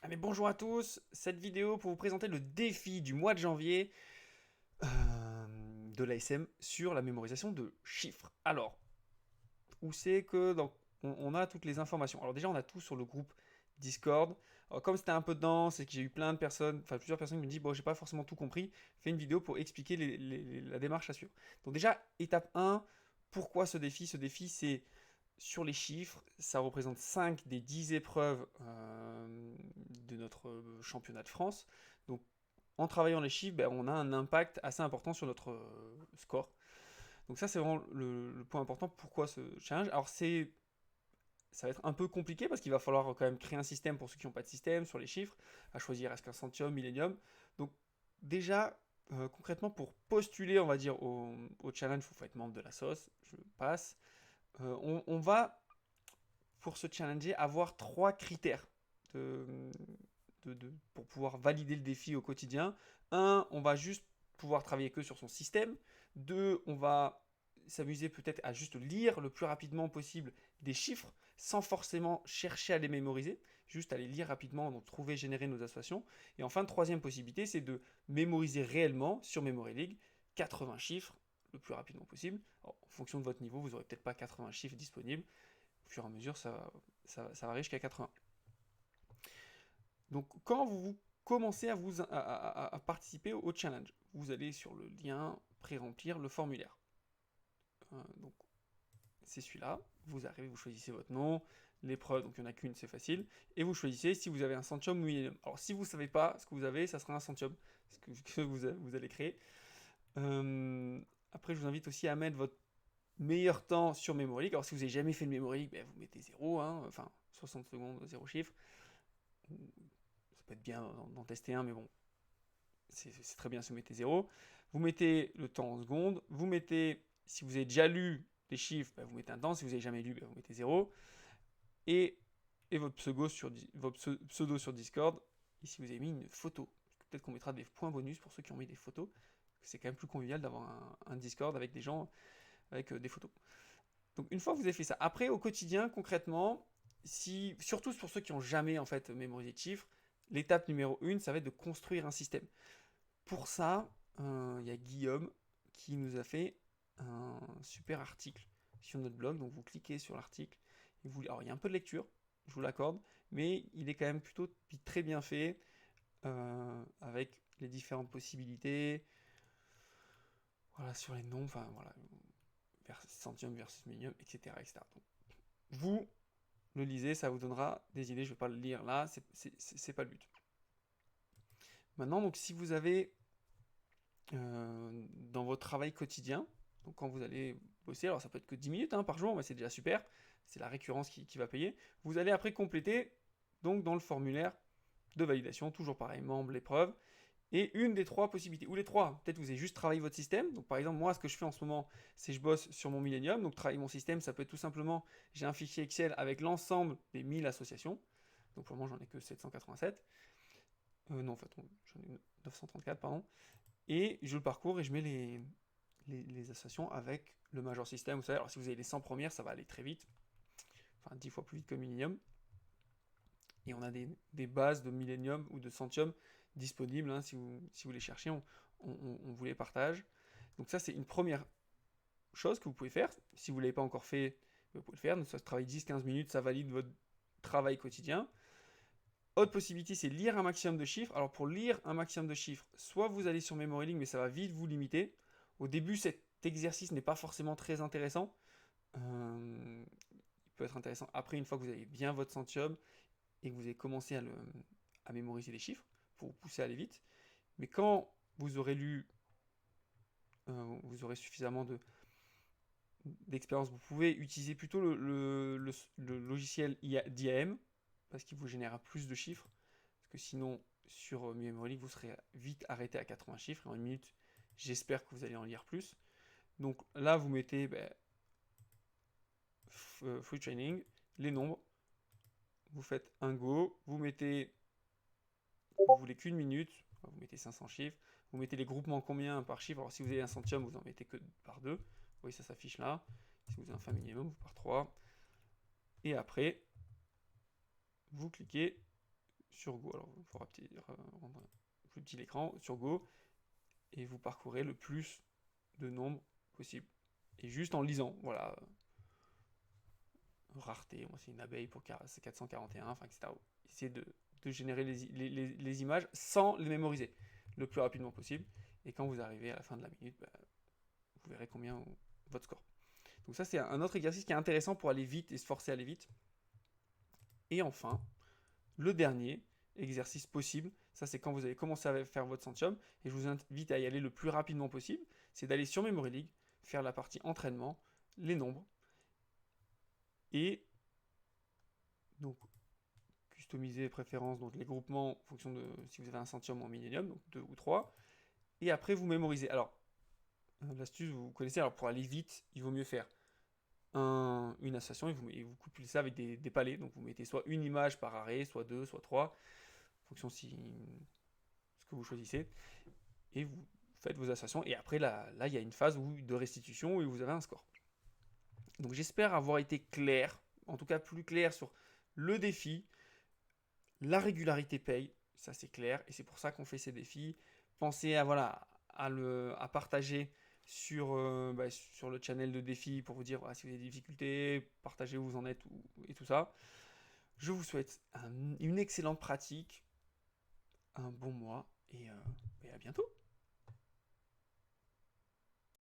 Ah mais bonjour à tous, cette vidéo pour vous présenter le défi du mois de janvier de l'ASM sur la mémorisation de chiffres. Alors, où c'est que on a toutes les informations. Alors déjà, on a tout sur le groupe Discord. Alors, comme c'était un peu dense et que j'ai eu plein de personnes, enfin plusieurs personnes qui me disent, bon, j'ai pas forcément tout compris, fais une vidéo pour expliquer la démarche à suivre. Donc déjà, étape 1, pourquoi ce défi? Ce défi, c'est sur les chiffres, ça représente 5 des 10 épreuves de notre championnat de France. Donc en travaillant les chiffres, ben, on a un impact assez important sur notre score. Donc ça c'est vraiment le point important. Pourquoi ce challenge? Alors ça va être un peu compliqué parce qu'il va falloir quand même créer un système pour ceux qui n'ont pas de système sur les chiffres, à choisir est-ce qu'un centième, millénium. Donc déjà, concrètement, pour postuler, on va dire, au challenge, il faut être membre de la sauce, je passe. On va pour se challenger, avoir trois critères de, pour pouvoir valider le défi au quotidien. Un, on va juste pouvoir travailler que sur son système. Deux, on va s'amuser peut-être à juste lire le plus rapidement possible des chiffres sans forcément chercher à les mémoriser, juste à les lire rapidement, donc trouver, générer nos associations. Et enfin, troisième possibilité, c'est de mémoriser réellement sur Memory League 80 chiffres le plus rapidement possible. Alors, en fonction de votre niveau, vous n'aurez peut-être pas 80 chiffres disponibles, au fur et à mesure, ça varie jusqu'à 80. Donc, quand vous commencez à participer au challenge, vous allez sur le lien pré-remplir le formulaire. Donc, c'est celui-là. Vous arrivez, vous choisissez votre nom, l'épreuve, donc il n'y en a qu'une, c'est facile. Et vous choisissez si vous avez un centium ou millénium. Alors, si vous ne savez pas ce que vous avez, ça sera un centium, ce que vous allez créer. Euh, Après, je vous invite aussi à mettre votre meilleur temps sur Memory League. Alors, si vous n'avez jamais fait le Memory League, ben, vous mettez 0, hein, enfin 60 secondes, 0 chiffre. Ça peut être bien d'en tester un, mais bon, c'est très bien si vous mettez 0. Vous mettez le temps en secondes. Vous mettez, si vous avez déjà lu les chiffres, ben, vous mettez un temps. Si vous n'avez jamais lu, ben, vous mettez 0. Et, et votre pseudo sur Discord. Ici, vous avez mis une photo. Peut-être qu'on mettra des points bonus pour ceux qui ont mis des photos. C'est quand même plus convivial d'avoir un Discord avec des gens avec des photos. Donc une fois que vous avez fait ça, après au quotidien, concrètement, si, surtout pour ceux qui n'ont jamais en fait mémorisé de chiffres, l'étape numéro 1, ça va être de construire un système. Pour ça, il y a Guillaume qui nous a fait un super article sur notre blog. Donc vous cliquez sur l'article. Alors il y a un peu de lecture, je vous l'accorde, mais il est quand même plutôt très bien fait avec les différentes possibilités. Voilà, sur les noms, enfin voilà, centième versus million, etc. etc. Donc, vous le lisez, ça vous donnera des idées. Je ne vais pas le lire là, c'est pas le but. Maintenant, donc si vous avez dans votre travail quotidien, donc quand vous allez bosser, alors ça peut être que 10 minutes hein, par jour, mais c'est déjà super, c'est la récurrence qui va payer, vous allez après compléter donc dans le formulaire de validation, toujours pareil, membre, l'épreuve, et une des trois possibilités, ou les trois, peut-être vous avez juste travaillé votre système, donc par exemple moi ce que je fais en ce moment, c'est que je bosse sur mon Millennium, donc travailler mon système, ça peut être tout simplement, j'ai un fichier Excel avec l'ensemble des 1000 associations, donc pour le moment j'en ai que 787, non en fait j'en ai 934 pardon, et je le parcours et je mets les associations avec le Major System. Vous savez, alors si vous avez les 100 premières, ça va aller très vite, enfin 10 fois plus vite que Millennium. Et on a des bases de Millennium ou de Centium disponibles, hein, si vous les cherchez, on vous les partage. Donc ça, c'est une première chose que vous pouvez faire. Si vous ne l'avez pas encore fait, vous pouvez le faire. Donc ça se travaille 10-15 minutes, ça valide votre travail quotidien. Autre possibilité, c'est lire un maximum de chiffres. Alors pour lire un maximum de chiffres, soit vous allez sur MemoryLink, mais ça va vite vous limiter. Au début, cet exercice n'est pas forcément très intéressant. Il peut être intéressant après, une fois que vous avez bien votre centium et que vous avez commencé à mémoriser les chiffres, pour vous pousser à aller vite. Mais quand vous aurez lu, vous aurez suffisamment d'expérience, vous pouvez utiliser plutôt le logiciel d'IAM, parce qu'il vous générera plus de chiffres. Parce que sinon, sur Memory, vous serez vite arrêté à 80 chiffres, et en une minute, j'espère que vous allez en lire plus. Donc là, vous mettez free training, les nombres, vous faites un go, vous mettez, vous voulez qu'une minute, vous mettez 500 chiffres, vous mettez les groupements combien par chiffre, alors si vous avez un centième, vous en mettez que par 2, vous voyez ça s'affiche là, si vous avez un fin minimum, vous par 3, et après, vous cliquez sur Go. Alors, il faudra rendre plus petit l'écran, sur Go, et vous parcourez le plus de nombres possible. Et juste en lisant, voilà, rareté, moi c'est une abeille pour 441, enfin, etc. Essayez de générer les images sans les mémoriser le plus rapidement possible. Et quand vous arrivez à la fin de la minute, bah, vous verrez combien votre score. Donc ça, c'est un autre exercice qui est intéressant pour aller vite et se forcer à aller vite. Et enfin, le dernier exercice possible, ça c'est quand vous allez commencer à faire votre Centium, et je vous invite à y aller le plus rapidement possible, c'est d'aller sur Memory League, faire la partie entraînement, les nombres, et donc customiser les préférences, donc les groupements en fonction de si vous avez un Centium ou un Millennium, donc 2 ou 3, et après vous mémorisez. Alors, l'astuce, vous connaissez, alors pour aller vite, il vaut mieux faire une association et vous couplez ça avec des palets. Donc vous mettez soit une image par arrêt, soit deux, soit trois, en fonction ce que vous choisissez. Et vous faites vos associations. Et après, là il y a une phase de restitution où vous avez un score. Donc j'espère avoir été clair, en tout cas plus clair sur le défi. La régularité paye, ça c'est clair. Et c'est pour ça qu'on fait ces défis. Pensez à partager sur le channel de défis pour vous dire si vous avez des difficultés, partagez où vous en êtes et tout ça. Je vous souhaite une excellente pratique, un bon mois et à bientôt.